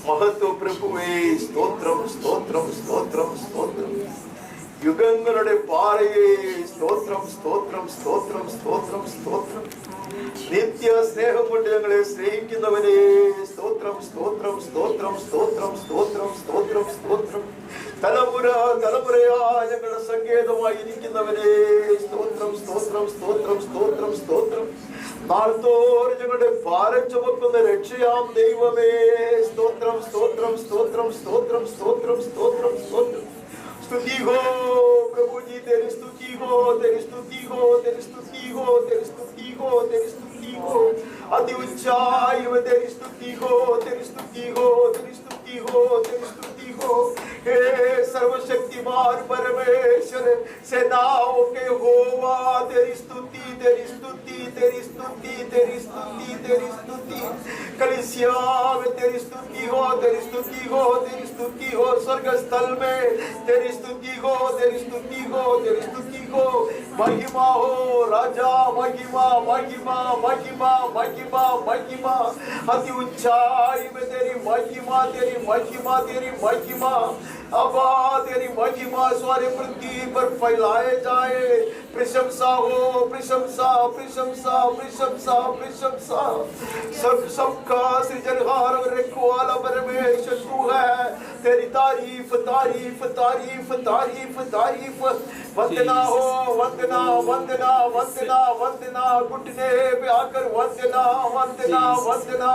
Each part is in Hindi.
महत्व प्रभुवे स्तोत्रम स्तोत्रम स्तोत्रम स्तोत्रम युगंगलुडे पारये स्तोत्रम स्तोत्रम स्तोत्रम स्तोत्रम स्तोत्रम नित्य स्नेहमुंड ഞങ്ങളെ സ്നേഹിക്കുന്നവനേ സ്തോത്രം സ്തോത്രം സ്തോത്രം സ്തോത്രം സ്തോത്രം സ്തോത്രം സ്തോത്രം തലമുറ തലമുറയായി ഞങ്ങളുടെ സങ്കേതമായിരിക്കുന്നവനേ സ്തോത്രം സ്തോത്രം സ്തോത്രം സ്തോത്രം സ്തോത്രം നാൾതോറും ഞങ്ങളുടെ ഭാരം ചുമക്കുന്ന രക്ഷയാം ദൈവമേ സ്തോത്രം സ്തോത്രം സ്തോത്രം സ്തോത്രം സ്തോത്രം സ്തോത്രം സ്തോത്രം स्तुति हो प्रभु जी तेरी स्तुति हो तेरी स्तुति हो तेरी स्तुति हो तेरी स्तुति हो तेरी स्तुति हो अति ऊंचाई में तेरी स्तुति हो तेरी स्तुति हो तेरी स्तुति हो तेरी स्तुति हो हे सर्वशक्तिमान परमेश्वर सेनाओं के होवा तेरी स्तुति तेरी स्तुति तेरी स्तुति तेरी स्तुति तेरी स्तुति कलीसिया में तेरी स्तुति हो तेरी स्तुति हो तेरी स्तुति हो स्वर्ग स्थल में तेरी स्तुति हो तेरी स्तुति हो तेरी स्तुति हो महिमा हो राजा महिमा महिमा महिमा महिमा महिमा अति ऊंचाई में तेरी महिमा तेरी महिमा तेरी महिमा अबा तेरी महिमा सारे पृथ्वी पर फैलाए जाए प्रशंसा हो प्रशंसा प्रशंसा प्रशंसा प्रशंसा सबका सृजनहार और रखवाला परमेश्वर तू है तेरी तारीफ तारीफ तारीफ तारीफ तारीफ वंदना हो वंदना वंदना वंदना वंदना घुटने पे आकर वंदना वंदना वंदना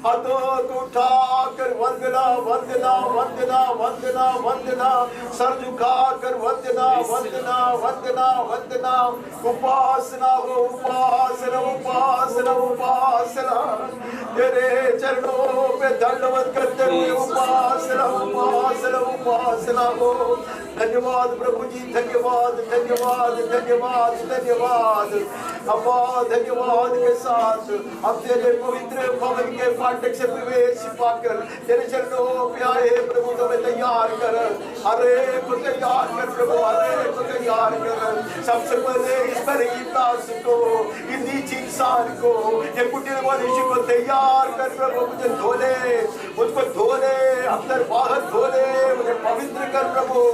हाथों को उठाकर वंदना वंदना वंदना वंदना वंदना सर झुकाकर वंदना वंदना वंदना वंदना उपासना हो उपासना उपासना उपासना तेरे चरणों पे दंडवत करते हुए उपासना उपासना उपासना हो धन्यवाद प्रभु जी धन्यवाद धन्यवाद धन्यवाद धन्यवाद अब्बा धन्यवाद के साथ अब तेरे पवित्र भवन के फाटक से प्रवेश पाकर तेरे चरणों पे आए प्रभु तुम्हें तैयार कर अरे को तैयार कर प्रभु अरे को तैयार कर सबसे पहले इस गरीब दास को इस नीच इंसान को ये कुटिल मनुष्य को तैयार कर प्रभु मुझे धोले मुझको धोले अंदर बाहर धोले मुझे पवित्र कर प्रभु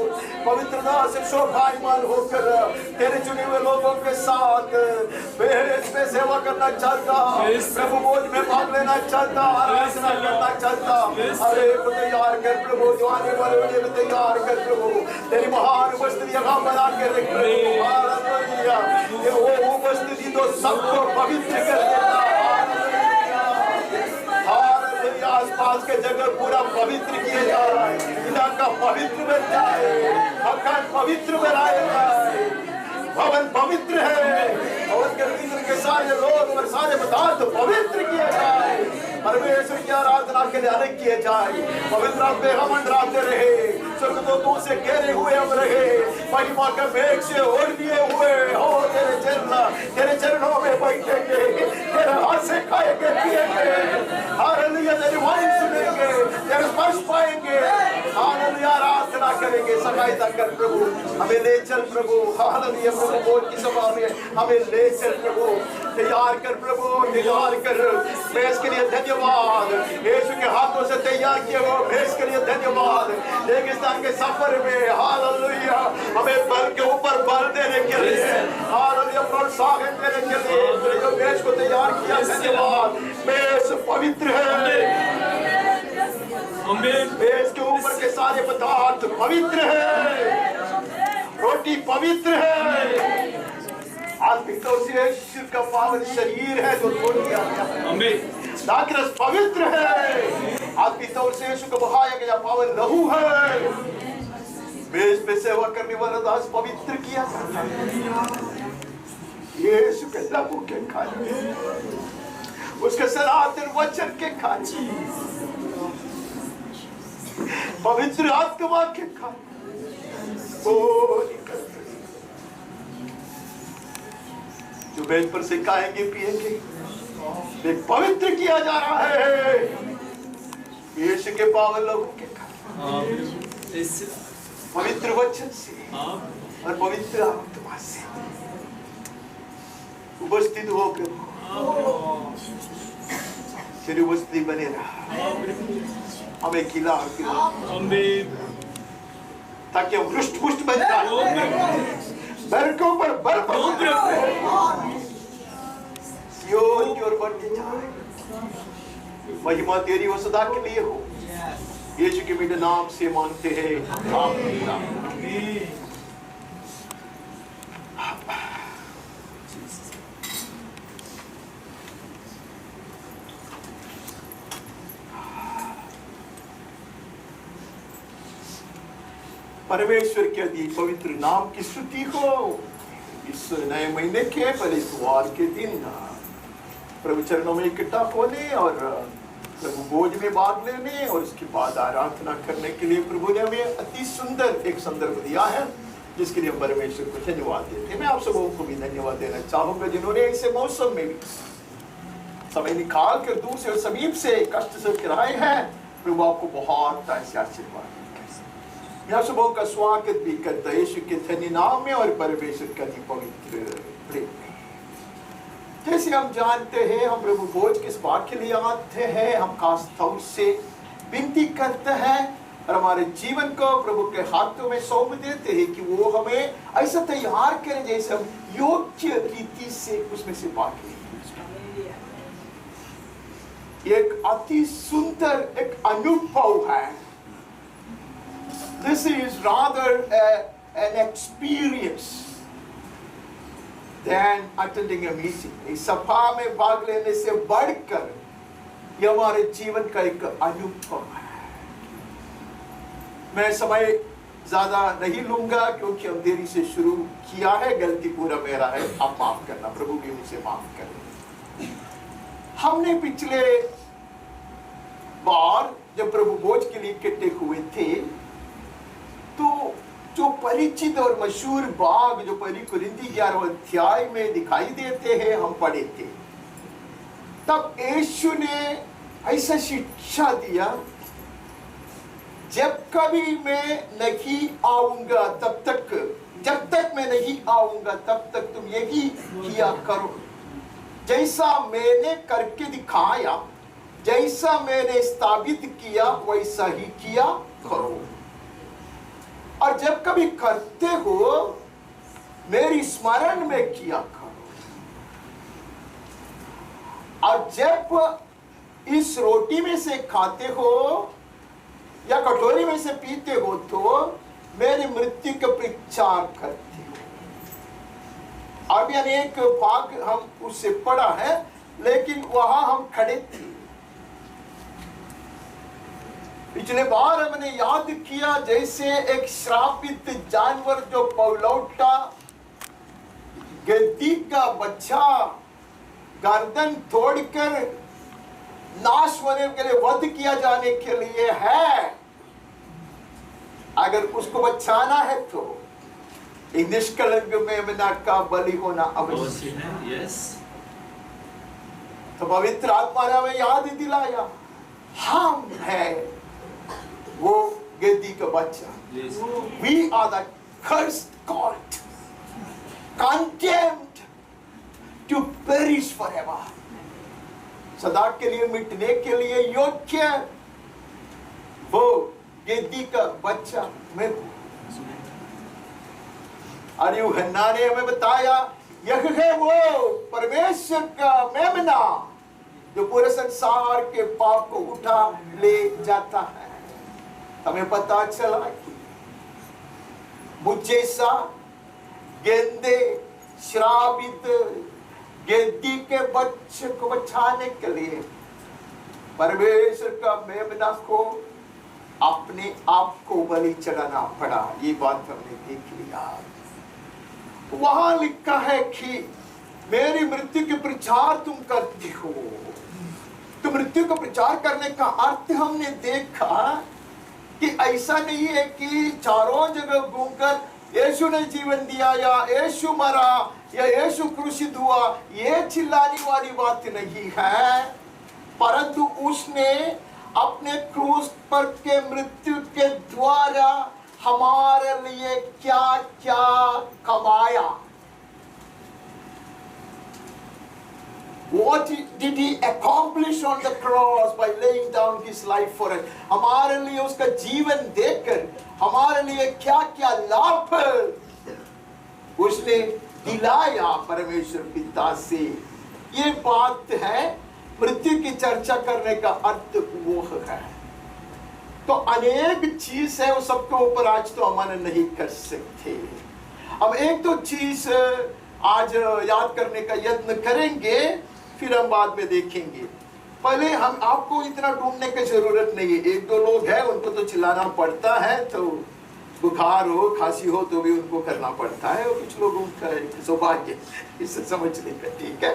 पवित्रता से शोभायमान होकर तेरे चुने हुए लोगों के साथ बेहद में सेवा करना चाहता प्रभु बोझ में भाग लेना चाहता आराधना करना चाहता अरे को तैयार कर प्रभु जो आने वाले मुझे तैयार कर प्रभु तेरी महान उपस्थिति यहाँ बना के रख प्रभु हालेलुया ये वो उपस्थिति तो सबको पवित्र कर देता हालेलुया आसपास के जगह पूरा पवित्र किया जा रहा है इलाका पवित्र बन जाए मकान पवित्र बनाए जाए भवन पवित्र है भवन के भीतर के सारे लोग और सारे पदार्थ पवित्र किए जाए परमेश्वर की आराधना के लिए अलग किए जाए पवित्र आत्मा हम मंडराते रहे स्वर्गदूतों से घेरे हुए हम रहे महिमा के मेघ से ओढ़ लिए हुए हो तेरे चरणों में बैठेंगे तेरे हाथ से खाएंगे पिएंगे हालेलुया तेरी वाणी सुनेंगे तेरे स्पर्श पाएंगे हालेलुया आराधना करेंगे सहायता कर प्रभु हमें ले चल प्रभु हालेलुया प्रभु बोल की सभा में हमें ले चल प्रभु तैयार कर प्रभु तैयार कर भेष के लिए धन्यवाद यीशु के हाथों से तैयार किए हुए भेष के लिए धन्यवाद रेगिस्तान के सफर में हालेलुया हमें बल के ऊपर बल देने के लिए हालेलुया प्रोत्साहन देने के लिए जो भेष को तैयार किया धन्यवाद भेष पवित्र है भेष के ऊपर के सारे पदार्थ पवित्र है रोटी पवित्र है आत्मिक तौर से यीशु का पावन शरीर है जो तोड़ दिया गया दाखरस पवित्र है आत्मिक तौर से यीशु को बहाया गया पावन लहू है। मेज पे सेवा करने वाला दास पवित्र किया जाता है यीशु के लहू के कारण, उसके सनातन वचन के कारण, पवित्र आत्मा के कारण जो मेज पर से खाएंगे पिएंगे वे पवित्र किया जा रहा है यीशु के पावन लहू के कारण, पवित्र वचन से और पवित्र आत्मा से उपस्थित होकर तेरी उपस्थिति बने रहा, हमें खिला ताकि हम रुष्ट पुष्ट बन जाए, बैरकों पर बर्फ सियोन की ओर बढ़ते जाए। महिमा तेरी वो सदा के लिए हो, यीशु के मीठे नाम से मांगते हैं, आमीन। परमेश्वर के अति पवित्र नाम की स्तुति हो। इस नए महीने के पहले इतवार के दिन प्रभु चरणों में इकट्ठा होने और प्रभु भोज में भाग लेने और उसके बाद आराधना करने के लिए प्रभु ने हमें अति सुंदर एक संदर्भ दिया है, जिसके लिए हम परमेश्वर को धन्यवाद देते हैं। मैं आप सबों को भी धन्यवाद देना चाहूंगा जिन्होंने ऐसे मौसम में भी समय निकाल कर दूर से और समीप से कष्ट से रहे हैं। प्रभु आपको बहुत ऐसे आशीर्वाद, मैं आप सबों का स्वागत भी करता है यीशु के धन्य नाम में और परमेश्वर का पवित्र प्रेम में। जैसे हम जानते हैं, हम प्रभु भोज किस बात के लिए आते हैं, हम खास तौर से विनती करते हैं और हमारे जीवन को प्रभु के हाथों में सौंप देते हैं कि वो हमें ऐसा तैयार करें जैसे हम योग्य रीति से उसमें से बात लें। एक अति सुंदर एक अनुभव है। This is rather an experience than attending a meeting. इस सभा में भाग लेने से बढ़कर यह हमारे जीवन का एक अनुभव है। मैं समय ज्यादा नहीं लूंगा क्योंकि हम देरी से शुरू किया है, गलती पूरा मेरा है, आप माफ करना, प्रभु भी मुझे माफ करें। हमने पिछले बार जब प्रभु भोज के लिए इकट्ठे हुए थे तो जो परिचित और मशहूर बाग जो पहली कुरिन्थी 11वें अध्याय में दिखाई देते हैं हम पढ़े थे। तब यीशु ने ऐसा शिक्षा दिया, जब कभी मैं नहीं आऊंगा तब तक, जब तक मैं नहीं आऊंगा तब तक तुम यही किया करो। जैसा मैंने करके दिखाया, जैसा मैंने स्थापित किया वैसा ही किया करो। और जब कभी करते हो मेरी स्मरण में किया करो। और जब इस रोटी में से खाते हो या कटोरी में से पीते हो तो मेरी मृत्यु का प्रचार करते हो। अभी अनेक भाग हम उससे पढ़ा है, लेकिन वहां हम खड़े थे। पिछले बार हमने याद किया जैसे एक श्रापित जानवर जो पौलौटा गद्दी का बच्चा गर्दन तोड़कर नाश होने के लिए वध किया जाने के लिए है, अगर उसको बचाना है तो एक निष्कलंक मेमना का बलि होना आवश्यक है। तो पवित्र आत्मा ने हमें याद दिलाया, हम है वो गद्दी का बच्चा। We are the cursed God, condemned to perish forever. सदा के लिए मिटने के लिए योग्य वो गद्दी का बच्चा मैं हूं। और यूहन्ना ने हमें बताया, यह है वो परमेश्वर का मेमना जो पूरे संसार के पाप को उठा ले जाता है। हमें पता चला कि मुझ जैसा गेंदे श्रापित गद्दी के बच्चे को बचाने के लिए परमेश्वर का मेमना को अपने आप को बलि चढ़ाना पड़ा। ये बात हमने देख लिया। वहां लिखा है कि मेरी मृत्यु के प्रचार तुम करती हो। तो मृत्यु का प्रचार करने का अर्थ हमने देखा कि ऐसा नहीं है कि चारों जगह घूमकर यीशु ने जीवन दिया या यीशु मरा या यीशु क्रूसित हुआ, ये चिल्लाने वाली बात नहीं है, परंतु उसने अपने क्रूस पर के मृत्यु के द्वारा हमारे लिए क्या क्या कमाया। What did he accomplish on the cross by laying down his life for us? हमारे लिए उसका जीवन देकर हमारे लिए क्या क्या लाभ उसने दिलाया परमेश्वर पिता से। ये बात है, मृत्यु की चर्चा करने का अर्थ वो है। तो अनेक चीज है, वो सबके ऊपर आज तो अमल नहीं कर सकते। अब एक दो चीज आज याद करने का यत्न करेंगे, फिर हम बाद में देखेंगे। पहले हम आपको इतना ढूंढने की जरूरत नहीं है। एक दो लोग हैं उनको तो चिल्लाना पड़ता है, तो बुखार हो खांसी हो तो भी उनको करना पड़ता है, और कुछ लोगों का सौभाग्य इससे समझने का। ठीक है,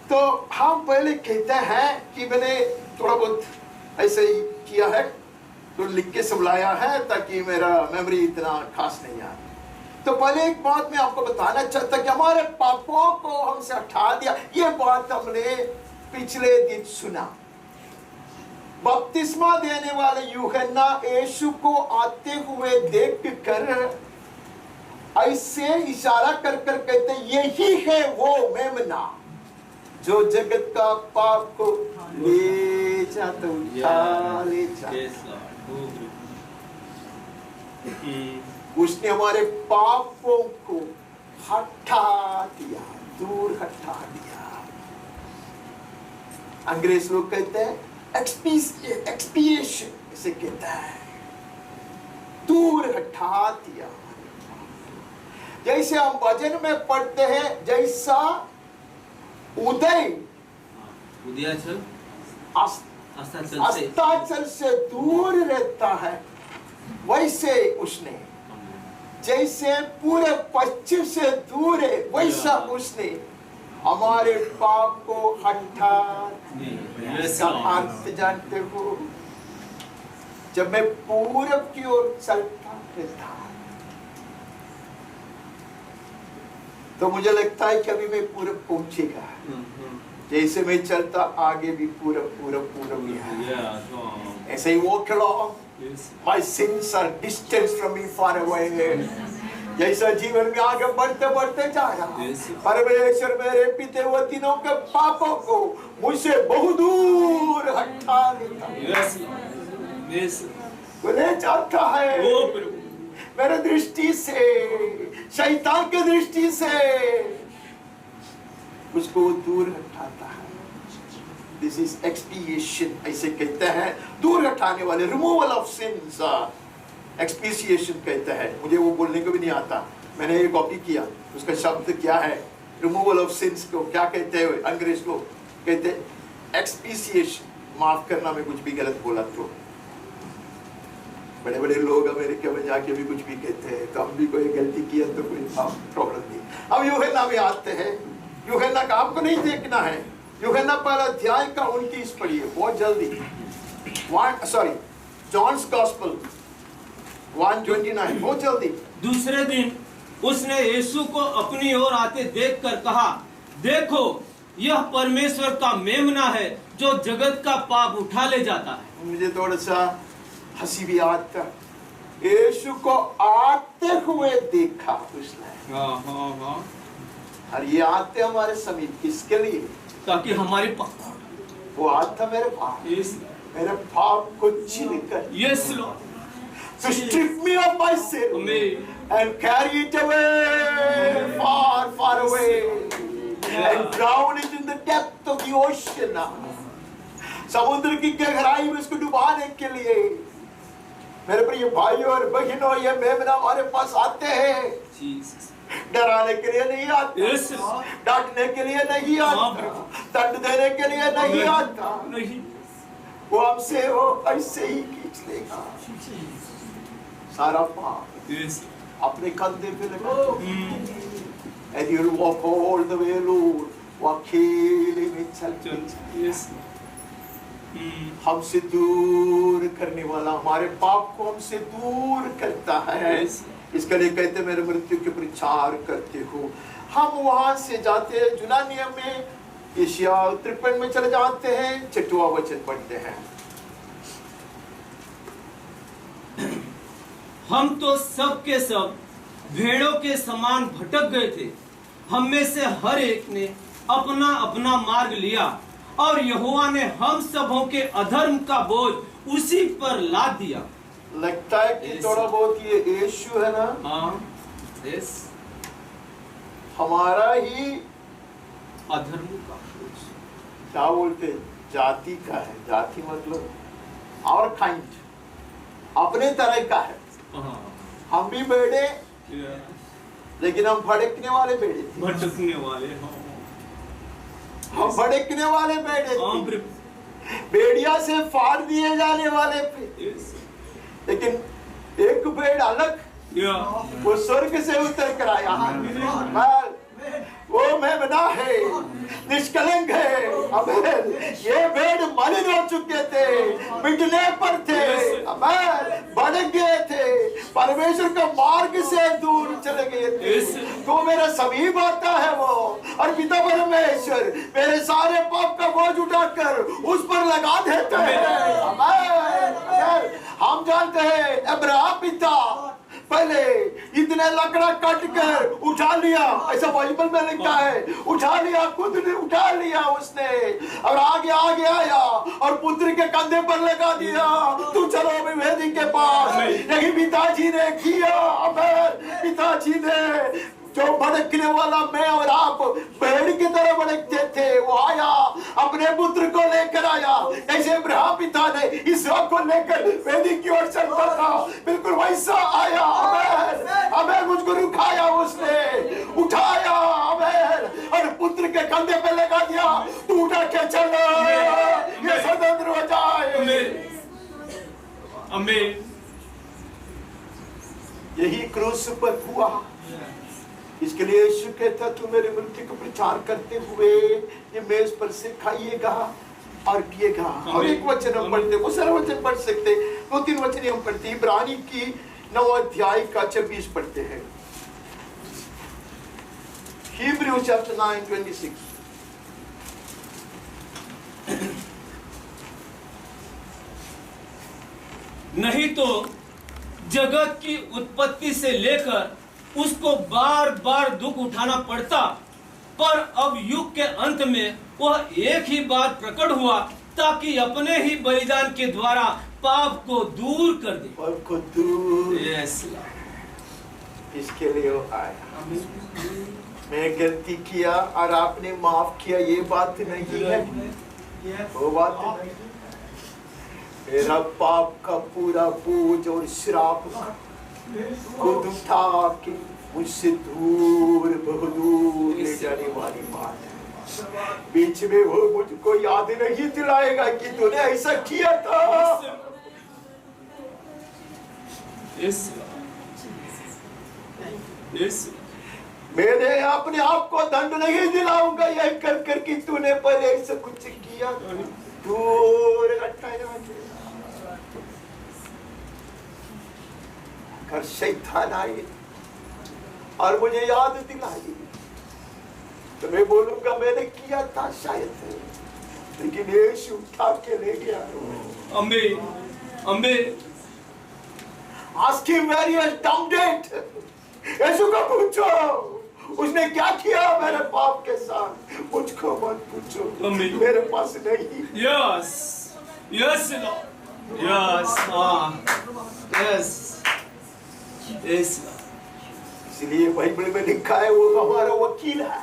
तो हम पहले कहते हैं कि मैंने थोड़ा बहुत ऐसे ही किया है, तो लिख के सब लाया है ताकि मेरा मेमोरी इतना खास नहीं आए। तो पहले एक बात मैं आपको बताना चाहता कि हमारे पापों को हमसे हटा दिया। ये बात हमने पिछले दिन सुना। बपतिस्मा देने वाले यूहन्ना यीशु को आते हुए देखकर ऐसे इशारा कर कर कहते, यही है वो मेमना जो जगत का पाप को ले जाता, उठा ले जाता। उसने हमारे पापों को हटा दिया, दूर हटा दिया। अंग्रेज लोग कहते हैं एक्सपिएशन, इसे कहता है दूर हटा दिया। जैसे हम भजन में पढ़ते हैं, जैसा उदय अस्ताचल से दूर रहता है, वैसे उसने, जैसे पूरे पश्चिम से दूर है, वैसा उसने हमारे पाप को हटा। इसका अर्थ जानते हो? जब मैं पूरब की ओर चलता रहता तो मुझे लगता है कि अभी मैं पूरब पहुंचेगा। जैसे मैं चलता आगे भी पूरब पूरब पूरब ही है। ऐसे ही walk along, my sins are distant from me far away। जैसा जीवन में आगे बढ़ते बढ़ते जा रहा, परमेश्वर मेरे पिते हुए दिनों के पापों को मुझसे बहुत दूर हटा देता। ले जाता है मेरे दृष्टि से, शैतान के दृष्टि से उसको दूर हटाता है। This is expiation, ऐसे कहते हैं, दूर हटाने वाले, removal of sins, expiation कहते हैं। मुझे वो बोलने को भी नहीं आता, मैंने ये कॉपी किया। उसका शब्द क्या है? removal of sins को क्या कहते हैं? अंग्रेज लोग कहते हैं expiation। माफ करना मैं कुछ भी गलत बोला तो। बड़े बड़े लोग अमेरिका में जाके भी कुछ भी कहते हैं, तो हम भी कोई गलती किया तो कोई प्रॉब्लम नहीं। अब यूहन्ना में आते हैं। यूहन्ना का आपको नहीं देखना है, यूहन्ना पहला अध्याय का 29 पढ़िए बहुत जल्दी। जॉन्स गॉस्पेल 1:29 बहुत जल्दी। दूसरे दिन उसने यीशु को अपनी ओर आते देखकर कहा, देखो यह परमेश्वर का मेमना है जो जगत का पाप उठा ले जाता है। मुझे थोड़ा सा हंसी भी आता, यीशु को आते हुए देखा उसने। और ये आते हमारे समीप किसके लिए? ताकि हमारी वो आता मेरे पाप, मेरे पाप को छीनकर, yes Lord, to strip me of my sin and carry it away, far, far away, and drown it in the depth of the ocean. समुद्र की गहराई में उसको डुबाने के लिए मेरे प्रिय भाइयों और बहनों, ये मेमना हमारे पास आते हैं। डराने के लिए नहीं आते, डांटने के लिए नहीं आता, दंड देने के लिए नहीं आता, हमसे वो ऐसे ही खींच लेगा सारा पाप Yes. अपने कंधे पे लगा and you'll walk all the way Lord वो अकेले में चल Yes. हमसे दूर करने वाला हमारे पाप को हमसे दूर करता है Yes. इसके लिए कहते मेरे मृत्यु के प्रचार करते हो हम वहां से जाते हैं यूनानिया में एशिया 53 में चले जाते हैं 6वां वचन पढ़ते हैं हम तो सब के सब भेड़ों के समान भटक गए थे हम में से हर एक ने अपना अपना मार्ग लिया और यहोवा ने हम सबों के अधर्म का बोझ उसी पर लाद दिया लगता है कि थोड़ा बहुत ये यीशु है ना हाँ यस हमारा ही अधर्म का बोझ क्या बोलते जाति का है जाति मतलब और काइंड अपने तरह का है हाँ हम भी बेड़े लेकिन हम भड़कने वाले बेड़े थे भटकने वाले हम भड़कने वाले बेड़े थे बेड़िया से फाड़ दिए जाने वाले थे लेकिन एक पेड़ अलग वो स्वर्ग से उतर कर आया वो मेमना है निष्कलंक है अब ये भेड़ मलिन हो चुके थे मिटने पर थे अब भड़क गए थे परमेश्वर के मार्ग से दूर चले गए थे तो मेरा समीप आता है वो और पिता परमेश्वर मेरे सारे पाप का बोझ उठाकर उस पर लगा देते हैं हम जानते हैं अब्राहम पिता पहले इतने लकड़ा कट कर उठा लिया ऐसा बाइबल में लिखा है उठा लिया खुद ने उठा लिया उसने और आगे आगे आया और पुत्र के कंधे पर लगा दिया तू चलो अभी वेदी के पास यही पिताजी ने किया अब पिताजी ने जो भड़कने वाला मैं और आप भेड़ की तरह भड़कते थे वो आया अपने पुत्र को लेकर आया जैसे अब्राहम पिता ने इसहाक को लेकर वेदी की ओर चलता था बिल्कुल वैसा आया अबे मुझको रुकाया उसने उठाया अबे और पुत्र के कंधे पे लगा दिया तू उठा के चल ये स्वतंत्र हो जाए आमीन यही क्रूस पर हुआ इसके लिए यीशु कहता तू मेरे मृत्यु का प्रचार करते हुए ये मेज पर से खाइएगा और पिएगा और एक वचन हम पढ़ते वो सारा वचन पढ़ सकते 2-3 वचन हम पढ़ते इब्रानी की 9 अध्याय का 26 पढ़ते हैं Hebrews chapter 9:26 नहीं तो जगत की उत्पत्ति से लेकर उसको बार बार दुख उठाना पड़ता पर अब युग के अंत में वह एक ही बार प्रकट हुआ ताकि अपने ही बलिदान के द्वारा पाप को दूर कर दे पाप को दूर यस इसके लिए वो आया मैं गलती किया और आपने माफ किया ये बात नहीं है वो बात नहीं मेरा पाप का पूरा बोझ और श्राप खुद उठा के मुझसे दूर बहुत दूर ले जाने वाली बात है बीच में वो मुझको याद नहीं दिलाएगा कि तूने ऐसा किया था मैंने अपने आप को दंड नहीं दिलाऊंगा यह कर कर कि तूने पहले ऐसा कुछ किया दूर हटाया कर शैतान आए और मुझे याद दिलाई तो मैं बोलूंगा मैंने किया था शायद लेकिन यीशु उठा के ले गया आमीन आमीन ask him where he has dumped it यीशु को पूछो उसने क्या किया मेरे पाप के साथ मुझको मत पूछो मेरे पास नहीं yes yes Lord yes yes yes इसलिए बाइबल में लिखा है वो हमारा वकील है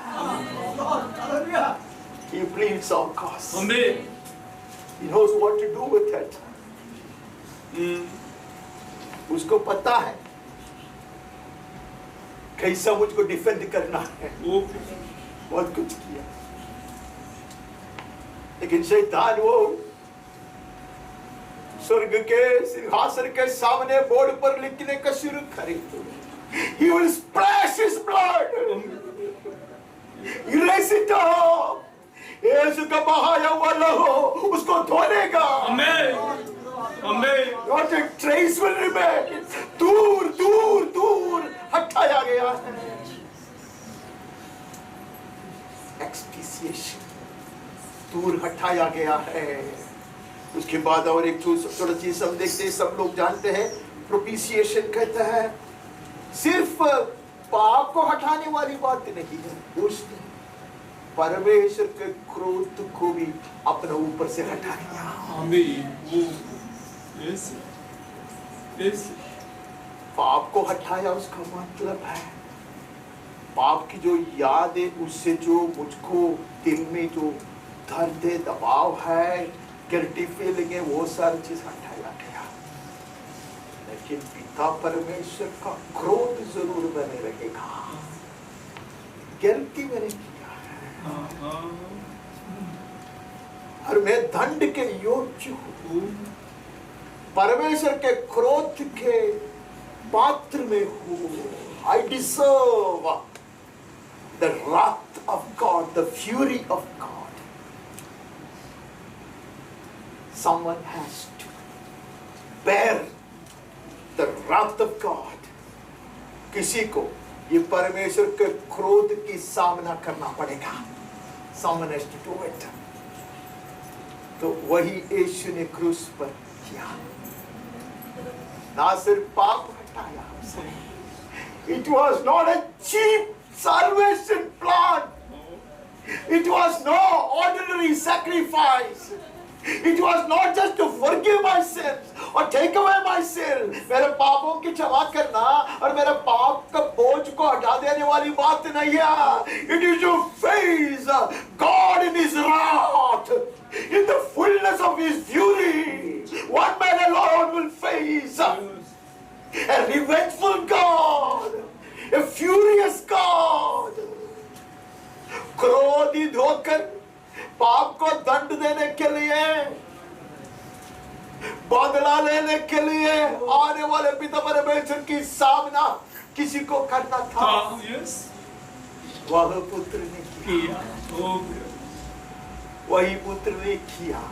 he pleads our cause आमीन he knows what to do with it उसको पता है कैसा मुझको डिफेंड करना है बहुत कुछ किया लेकिन शैतान वो स्वर्ग के सिंहासन के सामने बोर्ड पर लिखने का शुरू करे। He will splash his blood. Erase it off. यीशु का बहाया हुआ लहू उसको धोनेगा। आमीन आमीन। Not a trace will remain. दूर दूर दूर हटाया गया है। Expiation, दूर हटाया गया है। उसके बाद और एक थोड़ा चीज हम देखते हैं, सब लोग जानते हैं, प्रोपिशिएशन कहता है सिर्फ पाप को हटाने वाली बात नहीं है, उसने परमेश्वर के क्रोध को भी अपने ऊपर से हटा दिया। आमीन। Yes yes. पाप को हटाया उसका मतलब है पाप की जो याद है, उससे जो मुझको दिल में जो दर्द है, दबाव है, गिल्टी फीलिंग है, वो सारी चीज हटाया गया। लेकिन पिता परमेश्वर का क्रोध जरूर बने रहेगा। गलती मैंने किया है और मैं दंड के योग्य हूं, परमेश्वर के क्रोध के पात्र में हूं। I deserve the wrath of God, the fury of God. Someone has to bear the wrath of God. किसी को ये परमेश्वर के क्रोध की सामना करना पड़ेगा। Someone has to do it. तो वही यीशु ने क्रूस पर किया। ना सिर्फ पाप हटाया उसने, it was not a cheap salvation plan. It was no ordinary sacrifice. It was not just to forgive my sins or take away my sin. मेरे पापों की क्षमा करना और मेरे पाप का बोझ को हटा देने वाली बात नहीं है। It is to face God in His wrath, in the fullness of His fury. One man alone will face a revengeful God, a furious God. क्रोधित होकर पाप को दंड देने के लिए, बदला लेने के लिए आने वाले पिता परमेश्वर की सामना किसी को करना था। वह पुत्र ने किया, वही पुत्र ने किया।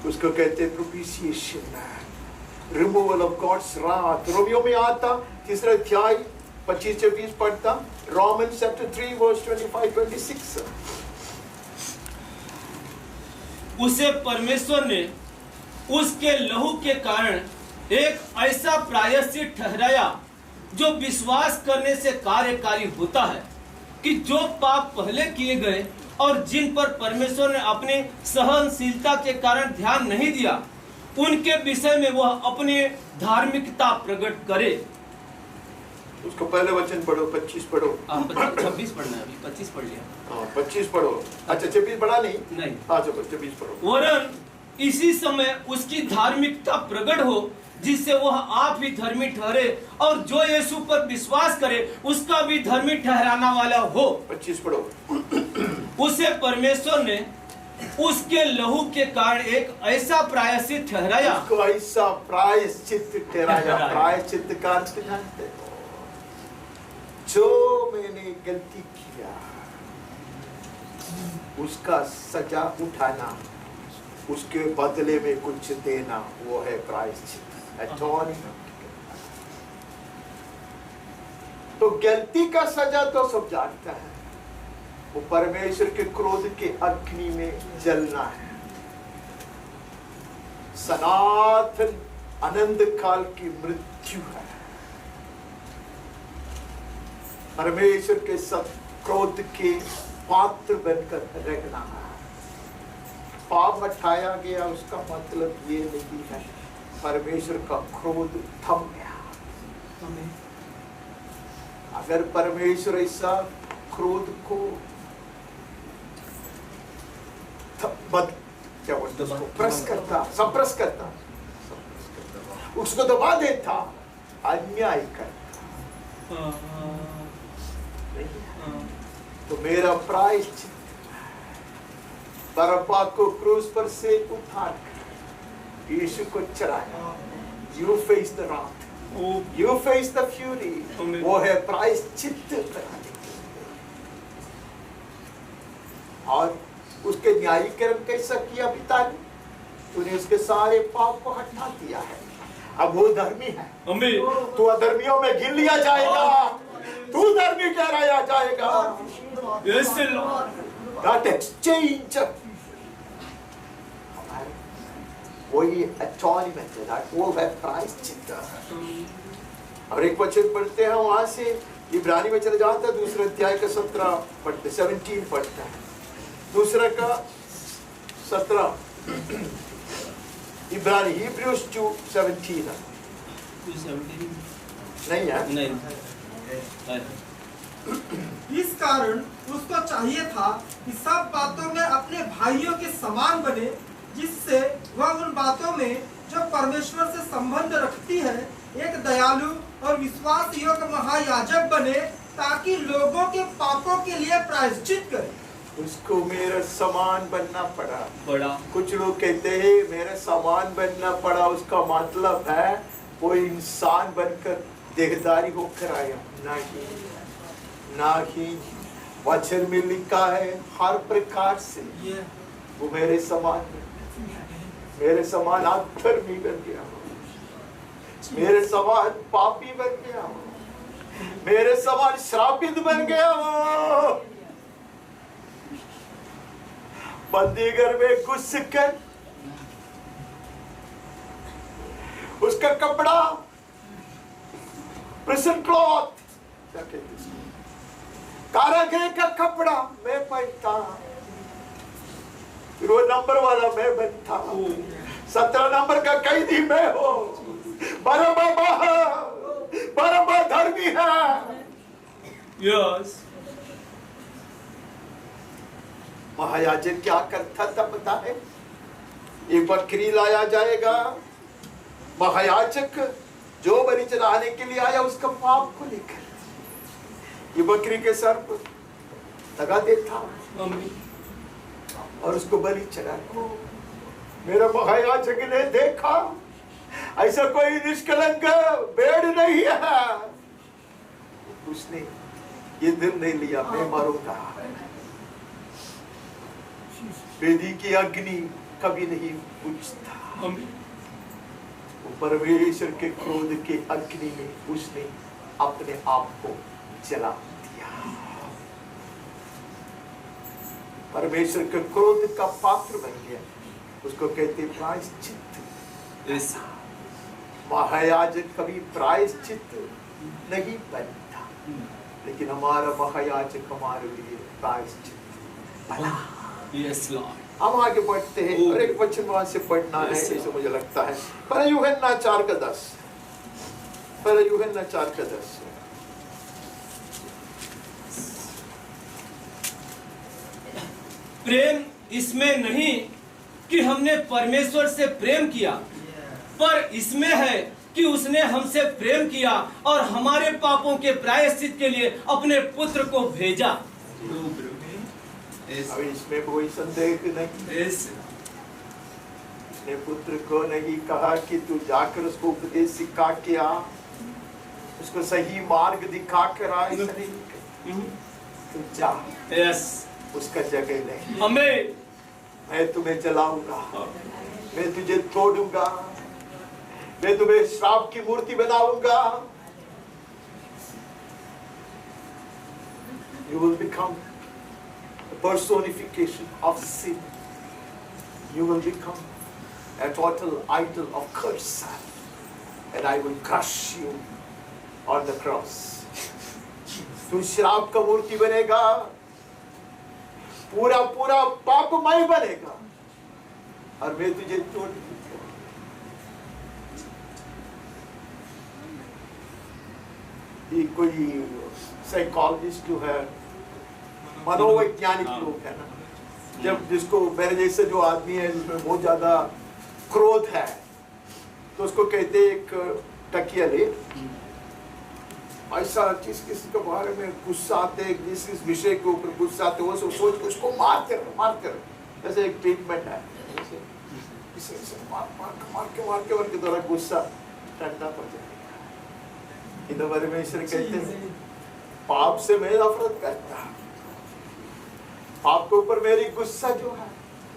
उसको कहते हैं प्रोपिशिएशन, removal of God's Wrath. Romeo में आता 3 अध्याय 25-26 पढ़ता, रोमन्स चैप्टर 3 वर्स 25-26। उसे परमेश्वर ने उसके लहू के कारण एक ऐसा प्रायश्चित ठहराया जो विश्वास करने से कार्यकारी होता है, कि जो पाप पहले किए गए और जिन पर परमेश्वर ने अपनी सहनशीलता के कारण ध्यान नहीं दिया, उनके विषय में वह अपनी धार्मिकता प्रकट करे। उसको पहले वचन पढ़ो, 25 पढ़ो। 26 पढ़ना है, अभी 25 पढ़ लिया। हाँ 25 पढ़ो। अच्छा 26 पढ़ा नहीं? हाँ चलो 26 पढ़ो। वरन इसी समय उसकी धार्मिकता प्रकट हो, जिससे वह आप भी धर्मी ठहरे और जो यीशु पर विश्वास करे उसका भी धर्मी ठहराना वाला हो। 25 पढ़ो। उसे परमेश्वर ने उसके लहू के कारण एक ऐसा प्रायश्चित ठहराया। उसको ऐसा प्रायश्चित ठहराया। प्रायश्चित का अर्थ जानते हो? जो मैंने गलती किया उसका सजा उठाना, उसके बदले में कुछ देना, वो है प्रायश्चित, एटॉर्निंग। तो गलती का सजा तो सब जानता है, वो परमेश्वर के क्रोध के अग्नि में जलना है। सनातन अनंत काल की मृत्यु है। परमेश्वर के सब क्रोध के पात्र बनकर रहना है। पाप हटाया गया उसका मतलब ये नहीं है परमेश्वर का क्रोध थम गया। अगर परमेश्वर ऐसा क्रोध को क्या बोलते उसको प्रेस करता, सप्रेस करता, उसको दबा देता, अन्याय करता, तो मेरा प्रायश्चित बरअब्बा को क्रूस पर से उठाकर यीशु को चढ़ाया। यू फेस द रात, यू फेस द फ्यूरी। वो है प्रायश्चित कराने के लिए। और उसके न्यायीकरण कैसा किया पिता ने? तूने उसके सारे पाप को हटा दिया है। अब वो धर्मी है, तू अधर्मियों में गिन लिया जाएगा, तू धर्मी ठहराया जाएगा। That exchange, वही atonement है, that वो है प्रायश्चित। और एक वचन पढ़ते हैं वहां से, इब्रानी में चले जाता है, दूसरे अध्याय का 17 पढ़ते, 17 पढ़ते हैं, दूसरा का 17, इब्रानी, Hebrews 2:17 नहीं है? नहीं। इस कारण उसको चाहिए था कि सब बातों में अपने भाइयों के समान बने, जिससे वह उन बातों में जो परमेश्वर से संबंध रखती है एक दयालु और विश्वास योग्य महायाजक बने, ताकि लोगों के पापों के लिए प्रायश्चित करे। उसको मेरा समान बनना पड़ा। कुछ लोग कहते हैं मेरा समान बनना पड़ा, उसका मतलब है वो इंसान बनकर देहधारी होकर आया। नहीं, वचन में लिखा है हर प्रकार से वो मेरे समान अधर्मी बन गया, मेरे समान पापी बन गया, मेरे समान श्रापित बन गया। बंदीगर में घुस कर उसका कपड़ा, प्रिजन क्लॉथ, कारागृह का कपड़ा मैं पहनता, फिर वो नंबर वाला मैं बनता, 17 नंबर का कैदी मैं हो। बरअब्बा धर्मी है। यस। महायाजक क्या करता था पता है? एक बकरी लाया जाएगा, महायाजक जो बलि चढ़ाने के लिए आया उसका पाप को लेकर ये बकरी के सर पर लगा देता और उसको बलि चढ़ाया। मेरा महायाजक ने देखा ऐसा कोई निष्कलंक भेड़ नहीं है, उसने ये दिन नहीं लिया मैं मरूंगा। वेदी की अग्नि कभी नहीं बुझता, वो परमेश्वर के क्रोध के अग्नि में उसने अपने आप को जला दिया। परमेश्वर के क्रोध का पात्र बन गया, उसको कहते प्रायश्चित। महायाजक कभी प्रायश्चित नहीं बनता, लेकिन हमारा महायाजक हमारे लिए प्रायश्चित बना। Yes Lord. हम आगे बढ़ते हैं और एक वचन वहां से पढ़ना है, ऐसे मुझे लगता है। पहला यूहन्ना 4:10, पहला यूहन्ना 4:10। प्रेम इसमें नहीं कि हमने परमेश्वर से प्रेम किया, पर इसमें है कि उसने हमसे प्रेम किया और हमारे पापों के प्रायश्चित के लिए अपने पुत्र को भेजा। अब इसमें कोई संदेह नहीं। उसने पुत्र को नहीं कहा कि तू जाकर उसको उपदेश सिखा के आ, उसको सही मार्ग दिखा कर आ, तू जा, उसका जगह नहीं। हमें मैं तुम्हें जलाऊंगा, मैं तुझे तोड़ूंगा, मैं तुम्हें श्राप की मूर्ति बनाऊंगा। You will become the personification of sin. You will become a total idol of curse, and I will crush you on the cross. तू श्राप का मूर्ति बनेगा, पूरा पूरा पापमय बनेगा, और मैं तुझे तोड़ दूंगा। ये कोई साइकोलॉजिस्ट जो है, मनोवैज्ञानिक लोग है ना, जब जिसको मेरे जैसे जो आदमी है जिसमें बहुत ज्यादा क्रोध है, तो उसको कहते एक तकिया ले, ऐसा जिस किसी के बारे में गुस्सा आते, जिस विषय के ऊपर गुस्सा आते, वो सोच उसको मारते रहो। जैसे एक ट्रीटमेंट है, इसे मार के थोड़ा गुस्सा ठंडा पड़ जाएगा। इधर परमेश्वर कहते हैं पाप से मैं नफरत करता, पाप के ऊपर मेरी गुस्सा जो है,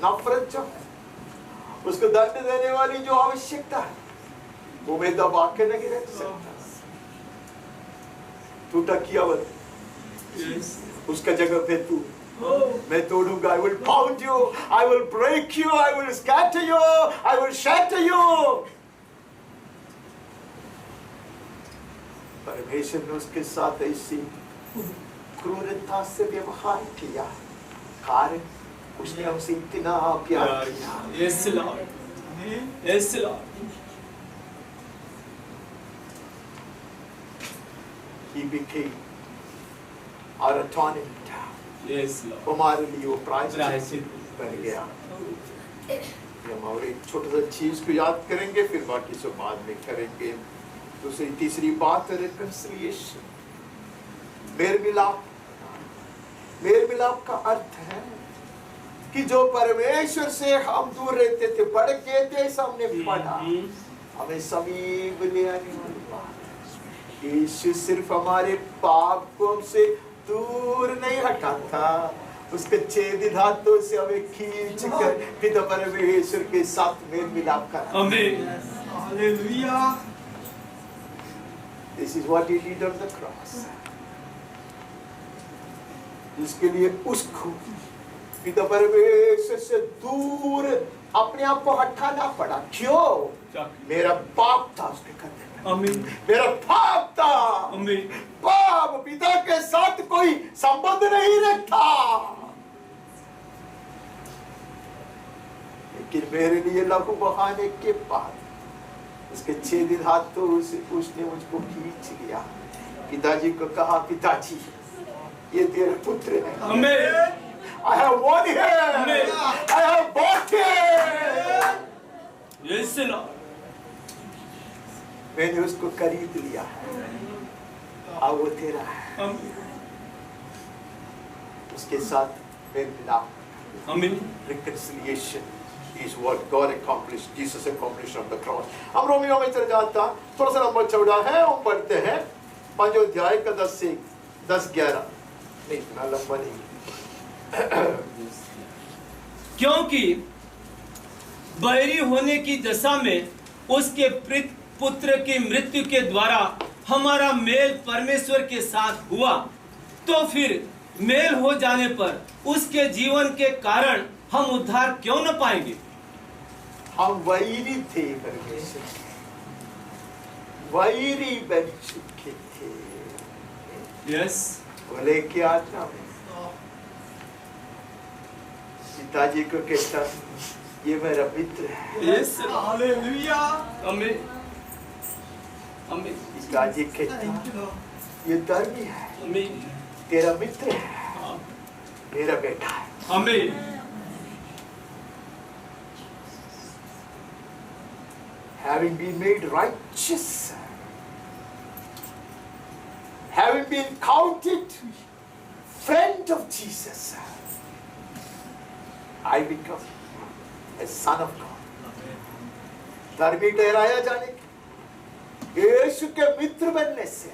नफरत जो है, उसको दंड देने वाली जो आवश्यकता है वो मैं दबा के नहीं रख सकता। तू टकियावत उसका जगह पे तू, मैं तोड़ूंगा। I will pound you, I will break you, I will scatter you, I will shatter you। परमेश्वर ने उसके साथ ऐसी क्रूरता से व्यवहार किया, कारण उसने हमसे इतना प्यार किया। Yes Lord, yes Lord। He became our atonement। Yes Lord। हमारे लिए वो प्रायश्चित प्रायश्चित बन गया। हम और एक छोटा सा चीज को याद करेंगे, फिर बाकी सब बाद में करेंगे। दूसरी तीसरी बात है रिकंसिलिएशन, मेल मिलाप। मेल मिलाप का अर्थ है कि जो परमेश्वर से हम दूर रहते थे, भटके थे, हमने पढ़ा, हमें समीप ले आने वाली बात। यीशु सिर्फ हमारे पाप को हमसे दूर नहीं हटाता, उसके छेदित हाथों से हमें खींच कर पिता परमेश्वर के साथ मेल मिलाप कराता। आमीन। Hallelujah. This is what he did on the cross। इसके लिए उसको पिता परमेश्वर से दूर अपने आप को हटाना पड़ा। क्यों? मेरा पाप था उसके करने में। आमीन। मेरा पाप था। आमीन। पाप पिता के साथ कोई संबंध नहीं रखता, लेकिन मेरे लिए लहू बहाने के बाद उसके छेदित हाथों से उसने मुझको खींच लिया। पिताजी को कहा, पिताजी ये तेरा पुत्र है। आमीन। I have won him। I have bought him। Yes Lord। मैंने उसको खरीद लिया है, अब वो तेरा है। आमीन। उसके साथ मेल मिलाप। आमीन। Reconciliation is what God accomplished, Jesus accomplished on the cross। हम रोमियो में चले जाता, थोड़ा सा नंबर 14 है, हम पढ़ते हैं 5 अध्याय का 10 से 10-11। नहीं, इतना लंबा नहीं। क्योंकि बैरी होने की दशा में उसके पुत्र की मृत्यु के द्वारा हमारा मेल परमेश्वर के साथ हुआ, तो फिर मेल हो जाने पर उसके जीवन के कारण हम उद्धार क्यों न पाएंगे? हम वैरी थे परमेश्वर के, वैरी बन चुके थे। यस। बोले क्या था? पिताजी को कहता, ये मेरा मित्र है। यस। हालेलुया। आमीन। आमीन। पिताजी कहता, ये धर्मी है, आमीन। तेरा मित्र है, मेरा बेटा है। आमीन। Having been made righteous, having been counted friend of Jesus, I become a son of God। धर्मी ठहराया जाने के, यीशु के मित्र बनने से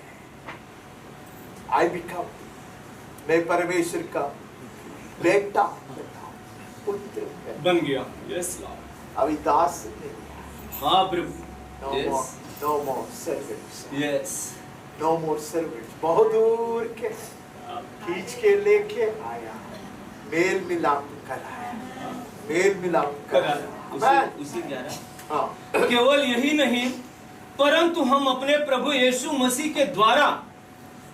I become, मैं परमेश्वर का बेटा पुत्र बन गया। Yes Lord. अभी दास नहीं। हाँ प्रभु। No Yes. more, no more servants। Yes. No more servants। बहुत दूर के खींच के लेके आया, मेल मिलाप कराया, मेल मिलाप कराया। उसी 11। हाँ। केवल यही नहीं, परंतु हम अपने प्रभु यीशु मसीह के द्वारा,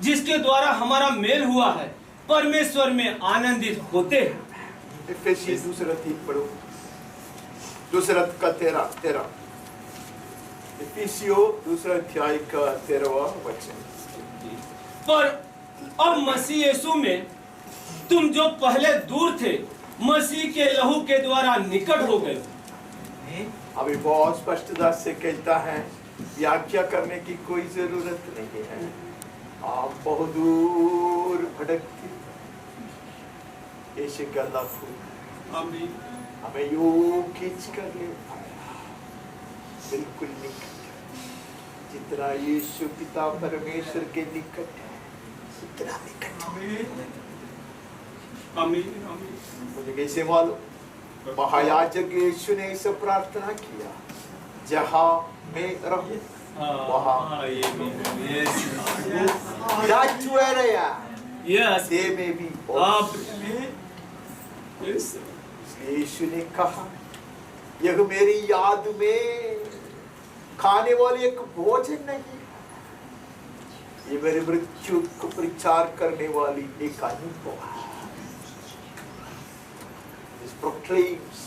जिसके द्वारा हमारा मेल हुआ है, परमेश्वर में आनंदित होते हैं। इफिसियों दूसरा 3 पढ़ो, दूसरा का 13। इफिसियों दूसरा अध्याय का 13वां वचन। पर अब मसीह यीशु में तुम जो पहले दूर थे, मसीह के लहू के द्वारा निकट हो गए। अभी बहुत स्पष्टता से कहता है, व्याख्या करने की कोई जरूरत नहीं है। आप बहुत दूर भटकते, यीशु का लहू आमीन। हमें यूं खींच कर ले आया। बिल्कुल निकट है। जितना यीशु पिता परमेश्वर के निकट है उतना निकट है। आमीन आमीन। मुझे कैसे मालूम? महायाजक यीशु ने इसे प्रार्थना किया, जहां मैं रहूं वहां that's where I am. Yes. They may be also. Yes. यीशु ने कहा, यह मेरी याद में खाने वाली एक भोजन नहीं है, ये मेरे मृत्यु को प्रचार करने वाली एक अनुभव है। This proclaims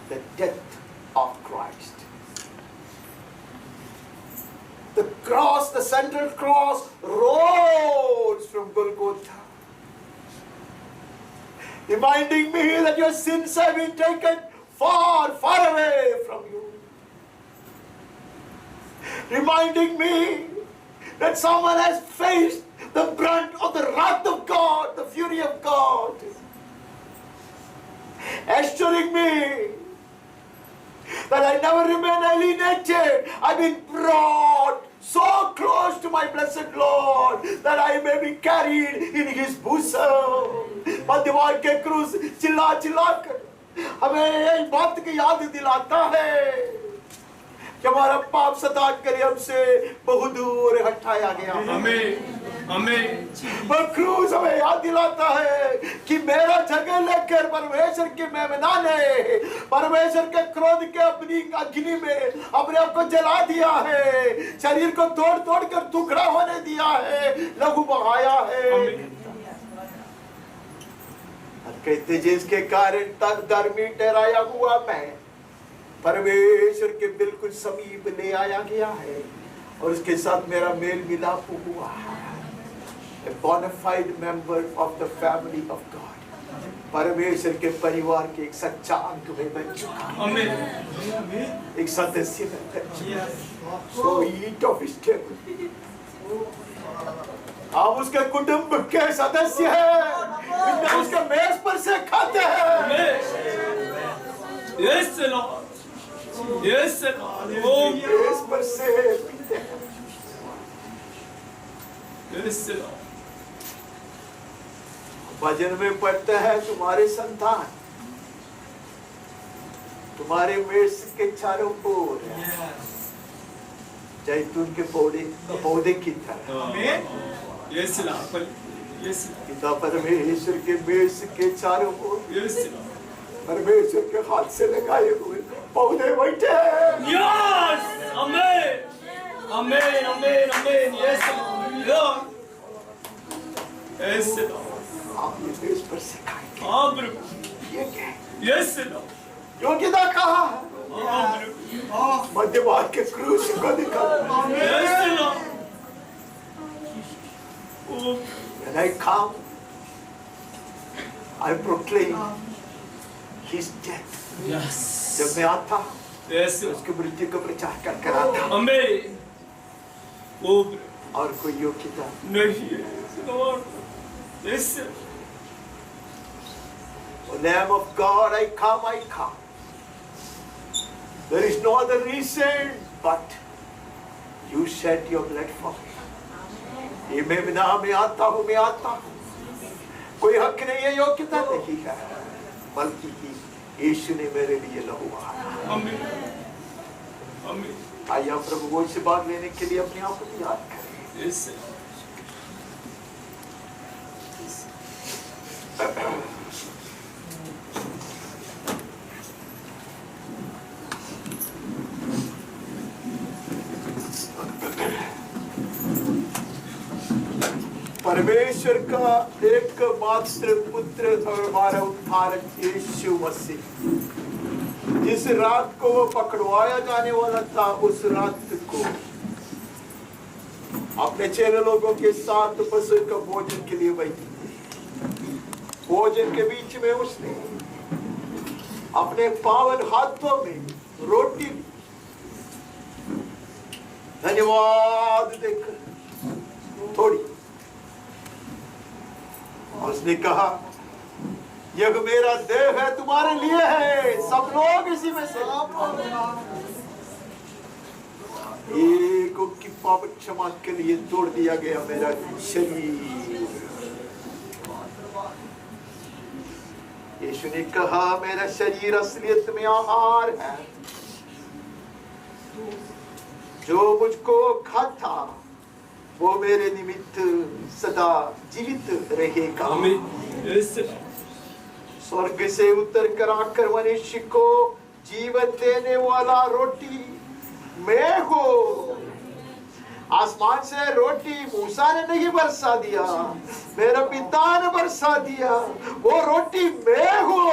the death of Christ. The cross, the central cross, rose from Golgotha, reminding me that your sins have been taken far, far away from you. Reminding me that someone has faced the brunt of the wrath of God, the fury of God. Assuring me that I never remain alienated. I've been brought so close to my blessed Lord that I may be carried in His bosom. मध्यवार के क्रूस चिल्ला चिल्ला कर हमें यही बात की याद दिलाता है कि हमारा पाप सता कर हमसे बहुत दूर हटाया गया। आमीन आमीन। पर क्रूस हमें याद दिलाता है कि मेरा जगह लेकर परमेश्वर के मेहमान ने परमेश्वर के क्रोध के अपनी अग्नि में अपने आप को जला दिया है, शरीर को तोड़ तोड़ कर टुकड़ा होने दिया है, लहू बहाया है। कहते जिसके कारण तक धर्मी ठहराया हुआ मैं परमेश्वर के बिल्कुल समीप ले आया गया है और उसके साथ मेरा मेल मिलाप हुआ है। A bona fide member of the family of God. परमेश्वर के परिवार के एक सच्चा अंग में बन चुका है। आमीन। एक सदस्य में बन चुका है। So eat of his table. आप उसके कुटुंब के सदस्य हैं, उसके मेज पर से खाते हैं। Yes Lord. Yes Lord. मेज पर से पीते हैं। Yes Lord. भजन में पढ़ते हैं तुम्हारे संतान तुम्हारे मेज के चारों ओर जैतून के पौधे की तरह। Yes Lord. Yes पिता परमेश्वर के मेज के चारों ओर Yes परमेश्वर के हाथ से लगाए हुए पौधे बैठे हैं। Yes. Amen. Amen. Amen. Amen. Yes Lord. Yes Lord. आप ये मेज पर से खाएंगे। हाँ प्रभु। ये क्या है? Yes Lord. योग्यता कहा है? हाँ प्रभु। मध्यभाग के क्रूस को दिखा। Yes Lord. When I come, I proclaim His death. Yes. जब मैं आता Yes Lord. उसके मृत्यु का प्रचार कर आता Amen. Oh और कोई योग्यता नहीं है Lord. Yes. O Lamb of God, I come, I come. There is no other reason but you shed your blood for me. ये मैं आता हूँ। कोई हक नहीं है, योग्यता नहीं है, बल्कि यीशु ने मेरे लिए लहू बहाया। आमीन। आमीन। आइए हम प्रभु भोज से भाग लेने के लिए अपने आप को याद करें। Yes. परमेश्वर का एकमात्र पुत्र और हमारा उद्धारक यीशु मसीह जिस रात को वो पकड़वाया जाने वाला था, उस रात को अपने चेले लोगों के साथ पशु का भोजन के लिए बैठी। भोजन के बीच में उसने अपने पावन हाथों में रोटी धन्यवाद देकर थोड़ी उसने कहा, यह मेरा देह है, तुम्हारे लिए है, सब लोग इसी में से पाप क्षमा के लिए तोड़ दिया गया मेरा शरीर। यीशु ने कहा मेरा शरीर असलियत में आहार है, जो मुझको खाता वो मेरे निमित्त सदा जीवित रहेगा। स्वर्ग से उतर कर आकर मनुष्य को जीवन देने वाला रोटी मैं हूँ। आसमान से रोटी मूसा ने नहीं बरसा दिया, मेरा पिता ने बरसा दिया, वो रोटी मैं हूँ।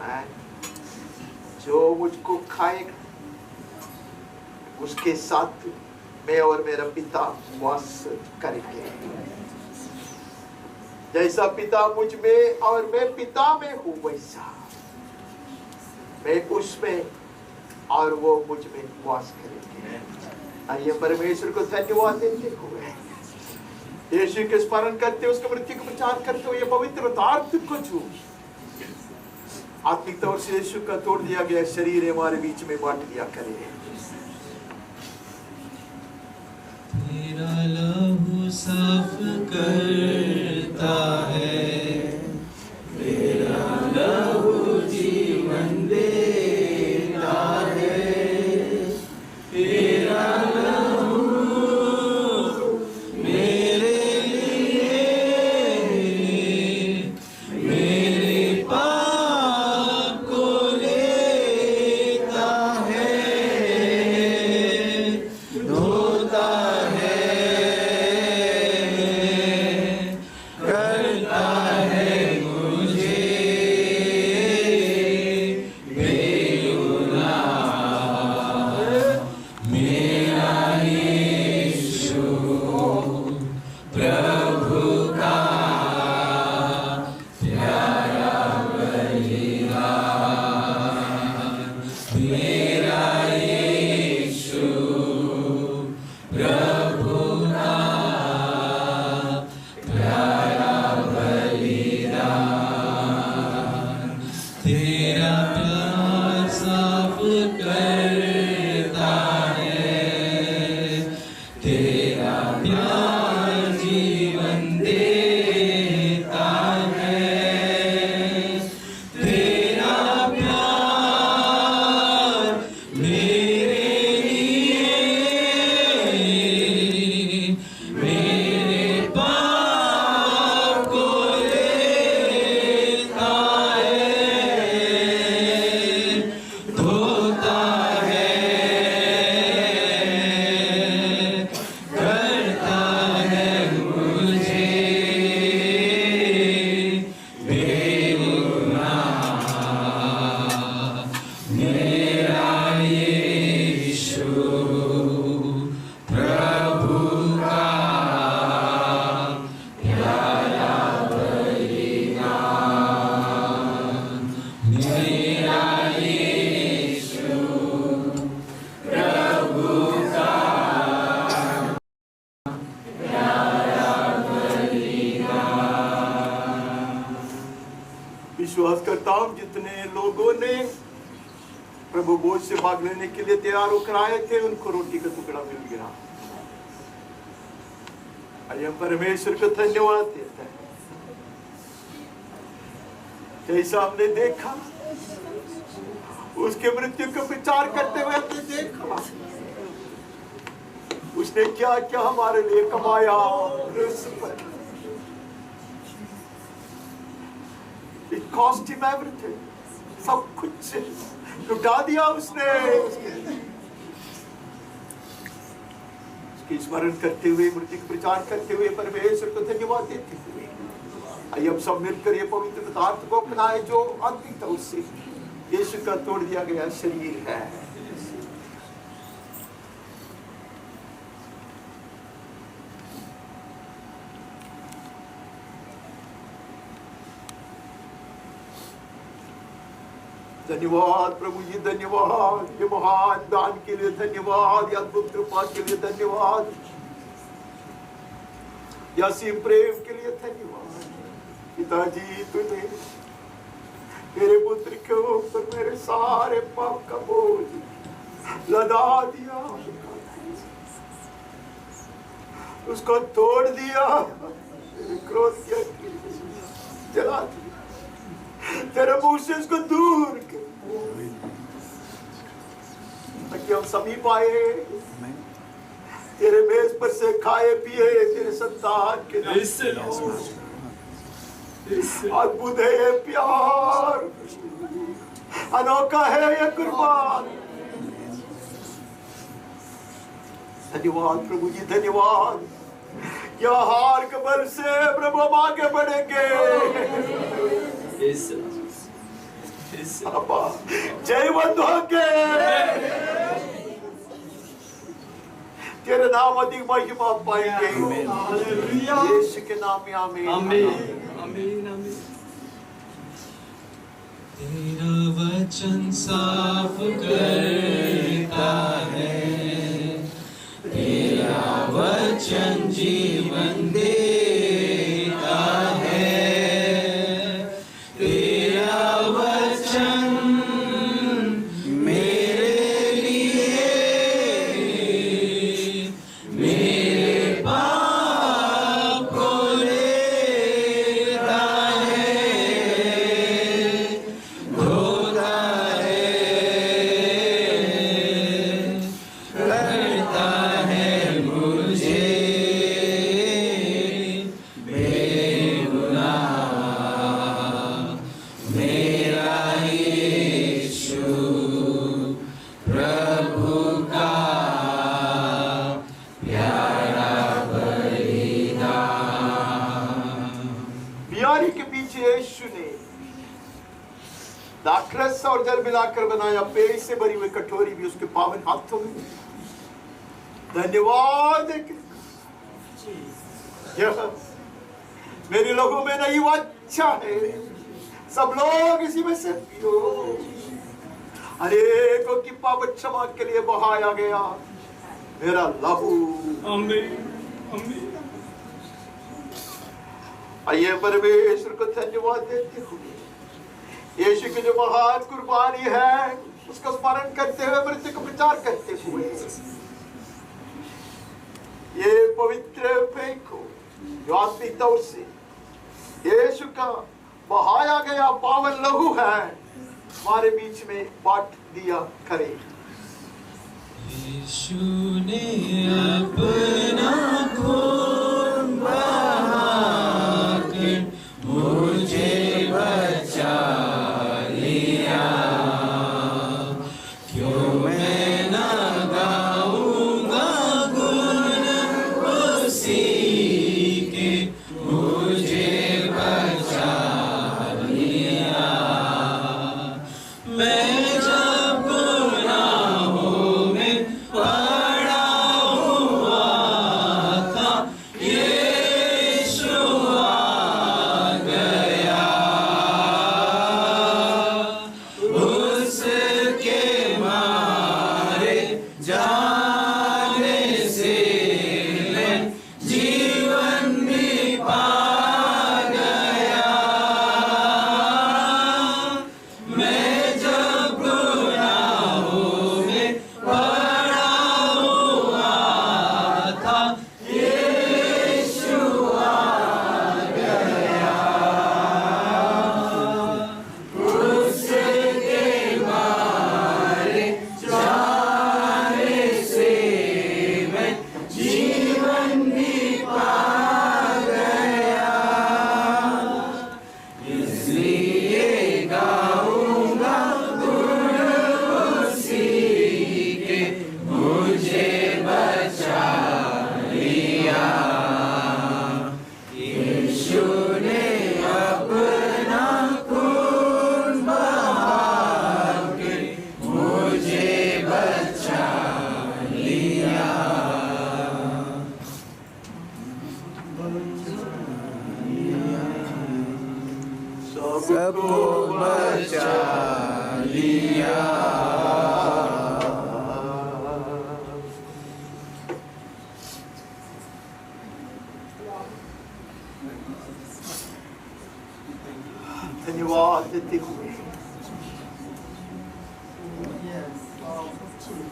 मैं जो मुझको खाएगा उसके साथ मैं और मेरा पिता वास करेंगे। जैसा पिता मुझ में और मैं पिता में हूँ, वैसा मैं उसमें और वो मुझ में वास करेंगे। आइए परमेश्वर को धन्यवाद देते हुए यीशु के स्मरण करते, उसके मृत्यु का प्रचार करते हुए पवित्र पदार्थ को छू आत्मिक तौर से यीशु का तोड़ दिया गया शरीर हमारे बीच में बांट दिया करे। तेरा लहू साफ करता है, तेरा लहू जीवन देता है, तेरा लहू मेरे लिए मेरे पाप को लेता है, धोता है, करता है मुझे बेगुनाह। मेरा यीशु प्रभु का प्यारा बलिदान, मेरा यीशु प्रभु का प्यारा बलिदान। तेरा प्यार साफ करता है, तेरा प्यार जीवन देता है, तेरा प्यार मेरे लिए मेरे पाप को लेता है, धोता है, करता है मुझे बेगुनाह। मेरा यीशु प्रभु का प्यारा बलिदान, मेरा यीशु प्रभु का विश्वास करता हूं जितने लोगों ने प्रभु बोझ से भाग लेने के लिए तैयार होकर आए थे उनको रोटी का टुकड़ा मिल गया। आइए हम परमेश्वर को धन्यवाद देते हैं। जैसा हमने देखा उसके मृत्यु का विचार करते हुए हमने देखा उसने क्या क्या हमारे लिए कमाया। It cost him everything, सब कुछ लुटा दिया उसने। उसकी स्मरण करते हुए मृत्यु का प्रचार करते हुए परमेश्वर को धन्यवाद देते हुए आइए हम सब मिलकर ये पवित्र पदार्थ को अपनाए जो आत्मिक तौर से यीशु का तोड़ दिया गया शरीर है। धन्यवाद प्रभु जी, धन्यवाद ये महान दान के लिए धन्यवाद, या अद्भुत कृपा के लिए धन्यवाद, या असीम प्रेम के लिए धन्यवाद। पिताजी तूने मेरे पुत्र के ऊपर मेरे सारे पाप का बोझ लदा दिया, उसको तोड़ दिया, क्रोध किया, जला दिया, तेरे मुंह से उसको दूर कर, ताकि हम समीप आए, तेरे मेज पर से खाए पिए, तेरे संतान के अद्भुत है ये प्यार, अनोखा है ये कुर्बान। धन्यवाद प्रभु जी, धन्यवाद। क्या हार के बल से प्रभु हम आगे बढ़ेंगे। जयवंत होके तेरे नाम अधिक महिमा पाएंगे। यीशु के नाम में आमीन। आमीन आमीन। तेरा वचन साफ करता है, तेरा वचन जीवन देता है, तेरा वचन मेरे लिए मेरे पाप को लेता है, धोता है, करता है मुझे बेगुनाह। मेरा यीशु प्रभु का प्यारा बलिदान। बियारी के पीछे यीशु ने दाखरस और जल मिलाकर बनाया, पेय से भरी हुई कटोरी भी उसके पावन हाथों में। धन्यवाद। यह मेरी लोगों में नहीं, वो अच्छा है, सब लोग इसी में से पियो। अनेकों की पाप क्षमा के लिए बहाया गया मेरा लहू। आमीन आमीन। आइए परमेश्वर को धन्यवाद देते हुए यीशु की जो महान कुर्बानी है उसका स्मरण करते हुए, मृत्यु का प्रचार करते हुए ये पवित्र पेय को जो आत्मिक तौर से यीशु का बहाया गया पावन लहू है हमारे बीच में बांट दिया करे। यीशु ने अपना खून बहाकर मुझे बचा लिया, क्यों मैं ना गाऊंगा गुण उसी के, मुझे बचा लिया। मैं जब गुनाहों में पड़ा हुआ था, यीशु आ गया, उसके मारे जाने से मैं जीवन भी पा गया। मैं जब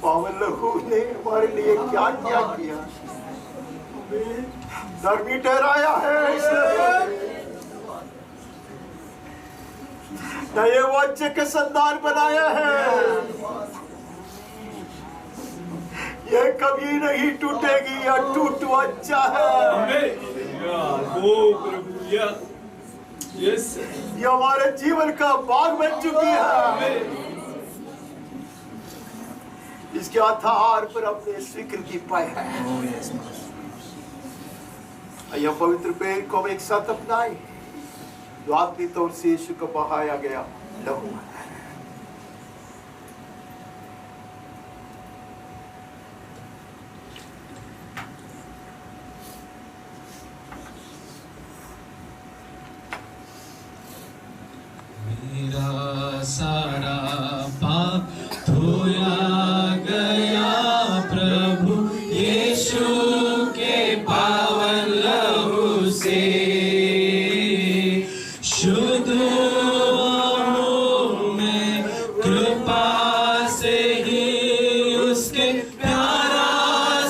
पावन लहू ने हमारे लिए क्या क्या किया, धर्मी ठहराया है इसे, नए वाच्य के संतान बनाया है। ये कभी नहीं टूटेगी, या टूट वाचा है। ये हमारे जीवन का भाग बन चुकी है। इसके आधार पर अपने स्वीकृति पाए हैं। आइए पवित्र पेड़ को हम एक साथ अपनाएं, जो आत्मिक तौर से यीशु को बहाया गया लहू है। मेरा सारा पाप धोया गया प्रभु यीशु के पावन लहू से, शुद्ध हूँ मैं कृपा से ही उसके प्यारा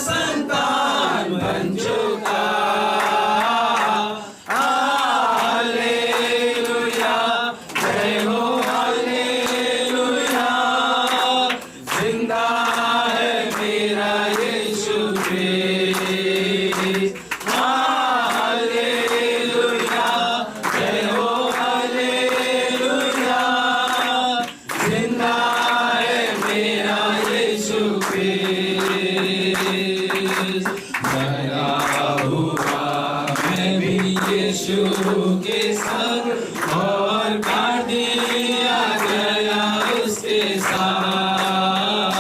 संतान बन चुका। के संग और काट दिया गया उसके साथ,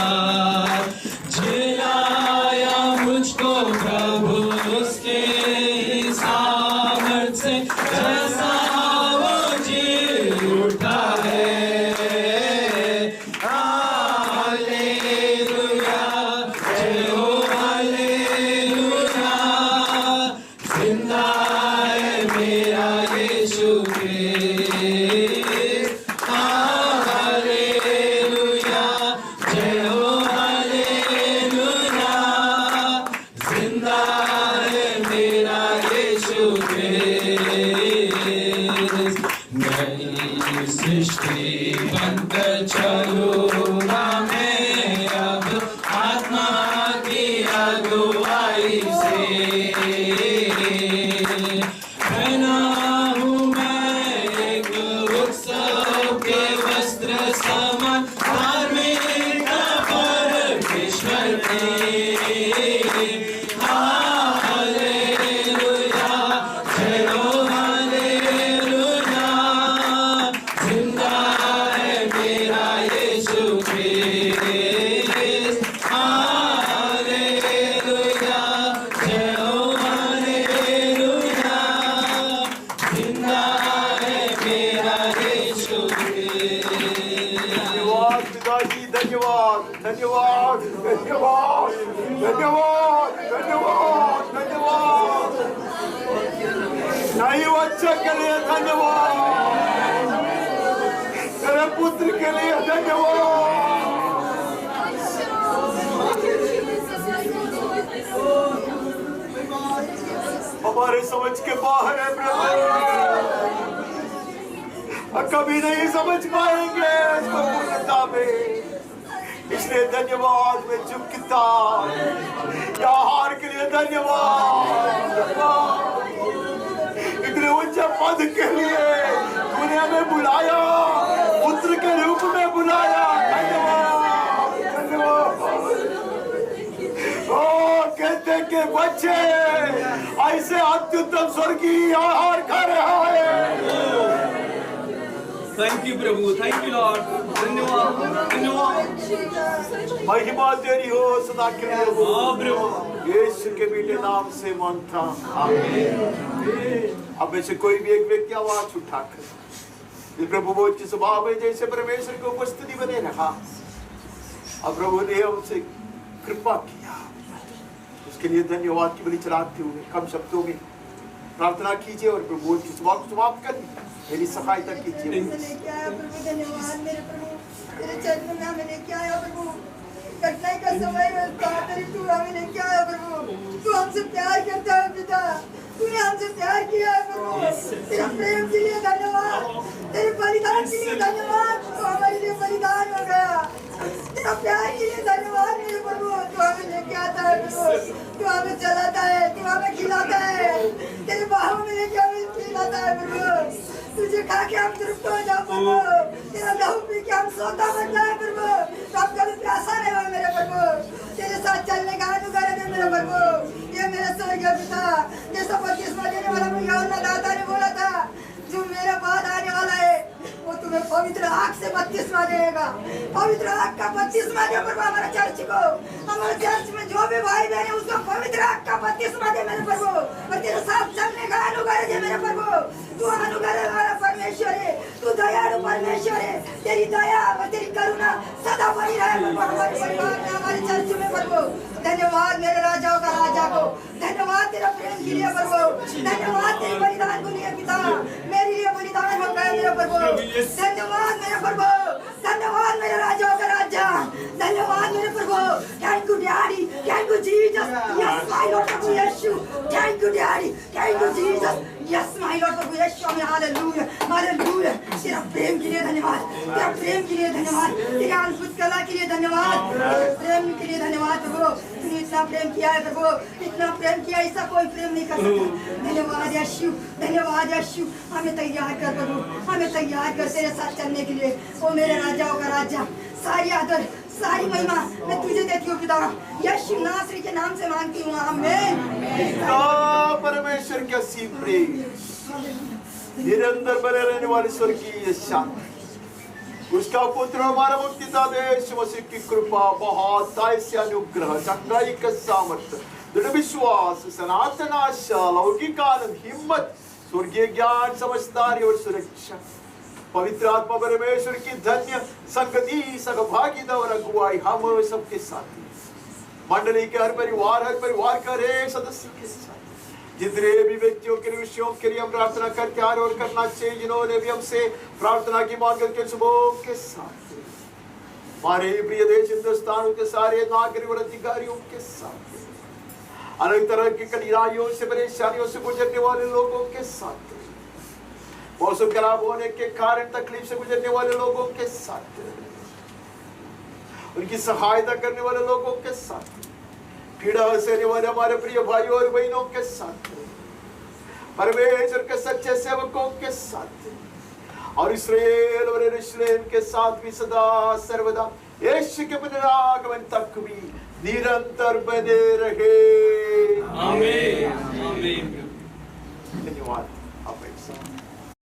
जिलाया मुझको प्रभु उसके ही सामर्थ से, जैसा वो जी उठा है। हालेलुया, जय हो हालेलुया, जिंदा मेरा यीशु क्रिस्ट। हालेलुया, जय हो हालेलुया, जिंदा है मेरा यीशु क्रिस्ट। नई सृष्टि बनकर चलूंगा मैं अब आत्मा की अगुवाई से, पहना हूँ मैं एक उत्सव के वस्त्र समान, धार्मिकता पर ईश्वर ने। हालेलुया, जय हो हालेलुया, जिंदा है मेरा यीशु क्रिस्ट। हालेलुया, जय हो हालेलुया, जिंदा है मेरा यीशु क्रिस्ट। धन्यवाद पिताजी, धन्यवाद धन्यवाद धन्यवाद धन्यवाद धन्यवाद धन्यवाद, नई वाचा के लिए धन्यवाद, तेरे पुत्र के लिए धन्यवाद। हमारे समझ के बाहर है प्रभु, कभी नहीं समझ पाएंगे इसको पूर्णता में, इसलिए धन्यवाद में चुपकिता, या हार के लिए धन्यवाद, इतने ऊंचे पद के लिए तूने हमें बुलाया, पुत्र के रूप में बुलाया। धन्यवाद धन्यवाद। ओ कहते के बच्चे ऐसे अत्युत्तम स्वर्गीय आहार खा रहा है। Thank you Prabhu, thank you Lord, धन्यवाद धन्यवाद। महिमा तेरी हो सदा के लिए हो प्रभु, यीशु के बेटे नाम से मांगता आमीन। अब में से कोई भी एक व्यक्ति आवाज उठाकर इस प्रभु बोध की स्वभाव में जैसे परमेश्वर की उपस्थिति बने रहा, अब प्रभु ने हमसे कृपा किया, उसके लिए धन्यवाद की बलि चढ़ाते हुए कम शब्दों में प्रार्थना कीजिए और प्रभु बोध की स्वभाव को समाप्त कर मेरी सहायता कीजिए। मैंने क्या आया प्रभु, धन्यवाद मेरे प्रभु, तेरे चरणों में मैंने क्या आया प्रभु, कठिनाई का समय में तातरी तू हमें लेके आया प्रभु। तू हमसे प्यार करता है पिता, तूने हमसे प्यार किया है प्रभु। तेरे प्रेम के लिए धन्यवाद, तेरे बलिदान के लिए धन्यवाद। तू हमारे लिए बलिदान हो गया। तेरा प्यार के लिए धन्यवाद मेरे प्रभु। तू हमें लेके आता है प्रभु, तू हमें चलाता है, तू हमें खिलाता है, तेरे बाहों में लेके हमें खिलाता है प्रभु। तुझे खा के हम तृप्त हो जाओ प्रभु, तेरा लहू पी के हम सोता बन जाए प्रभु। तो हम कभी प्यासा नहीं हो मेरे प्रभु, तेरे साथ चलने का अनुग्रह दे मेरे प्रभु। ये मेरे स्वर्गीय पिता, जैसा बपतिस्मा देने वाला यूहन्ना दाता ने बोला था, जो मेरे बाद आने वाला है वो तुम्हें पवित्र आग से बपतिस्मा देगा। पवित्र आग का बपतिस्मा दे प्रभु हमारे चर्च को, हमारे चर्च में जो भी भाई बहन है उसको पवित्र आग का बपतिस्मा दे मेरे प्रभु। और तेरे साथ चलने का अनुग्रह दे मेरे प्रभु। तू अनुग्रह वाला परमेश्वर है, तू दयालु परमेश्वर है। तेरी दया और तेरी करुणा सदा बनी रहे प्रभु हमारे परिवार में, हमारे चर्च में प्रभु। धन्यवाद मेरे राजाओं का राजा को, धन्यवाद तेरा प्रेम के लिए प्रभु, धन्यवाद तेरे बलिदान को लिए पिता। मेरे लिए बलिदान हो गया मेरे प्रभु। धन्यवाद मेरे प्रभु, धन्यवाद मेरे राजाओं का राजा, धन्यवाद मेरे प्रभु। Thank you daddy, thank you Jesus, yes my Lord प्रभु यीशु। Thank you daddy, thank you Jesus, yes my Lord प्रभु यीशु। Hallelujah, hallelujah. तेरा प्रेम के लिए धन्यवाद, तेरा प्रेम के लिए धन्यवाद, तेरी अद्भुत कला के लिए धन्यवाद, प्रेम के लिए धन्यवाद प्रभु। तूने इतना प्रेम किया है प्रभु, इतना प्रेम किया, ऐसा कोई प्रेम नहीं कर सकता। धन्यवाद यीशु, धन्यवाद यीशु। हमें तैयार कर प्रभु, हमें तैयार कर तेरे साथ चलने के लिए। ओ मेरे राजाओं का राजा, सारी आदर सारी महिमा मैं तुझे देती हूँ पिता। यीशु नासरी के नाम से मांगती हूँ, आमीन। परमेश्वर का असीम प्रेम, निरंतर बने रहने वाली स्वर्गीय शांति, उसका पुत्र हमारा मुक्तिदाता यीशु मसीह की कृपा, बहुत ऐसे अनुग्रह, चंगाई का सामर्थ्य, दृढ़ विश्वास, सनातन आशा, लौकिक आनंद, हिम्मत, स्वर्गीय ज्ञान, समझदारी और सुरक्षा, पवित्र आत्मा परमेश्वर की धन्य संगति, सहभागिता और अगुवाई हम सबके साथ, मंडली के हर परिवार का हर सदस्य के साथ, जितने भी व्यक्तियों के विषयों के लिए हम प्रार्थना करते आ रहे और करना चाहिए, जिन्होंने भी हमसे प्रार्थना की मांग करके सुबह के साथ, हमारे प्रिय देश हिंदुस्तान के सारे नागरिक और अधिकारियों के साथ, अलग तरह की कठिनाइयों से परेशानियों से गुजरने वाले लोगों के साथ, मौसम खराब होने के कारण तकलीफ से गुजरने वाले लोगों के साथ, उनकी सहायता करने वाले लोगों के साथ, पीड़ा सहने वाले हमारे प्रिय भाइयों और बहनों के साथ, परमेश्वर के सच्चे सेवकों के साथ, और इस्राएल और यरूशलेम के साथ भी सदा सर्वदा यीशु के पुनरागमन तक भी निरंतर बने रहे। आमीन, आमीन। धन्यवाद। आप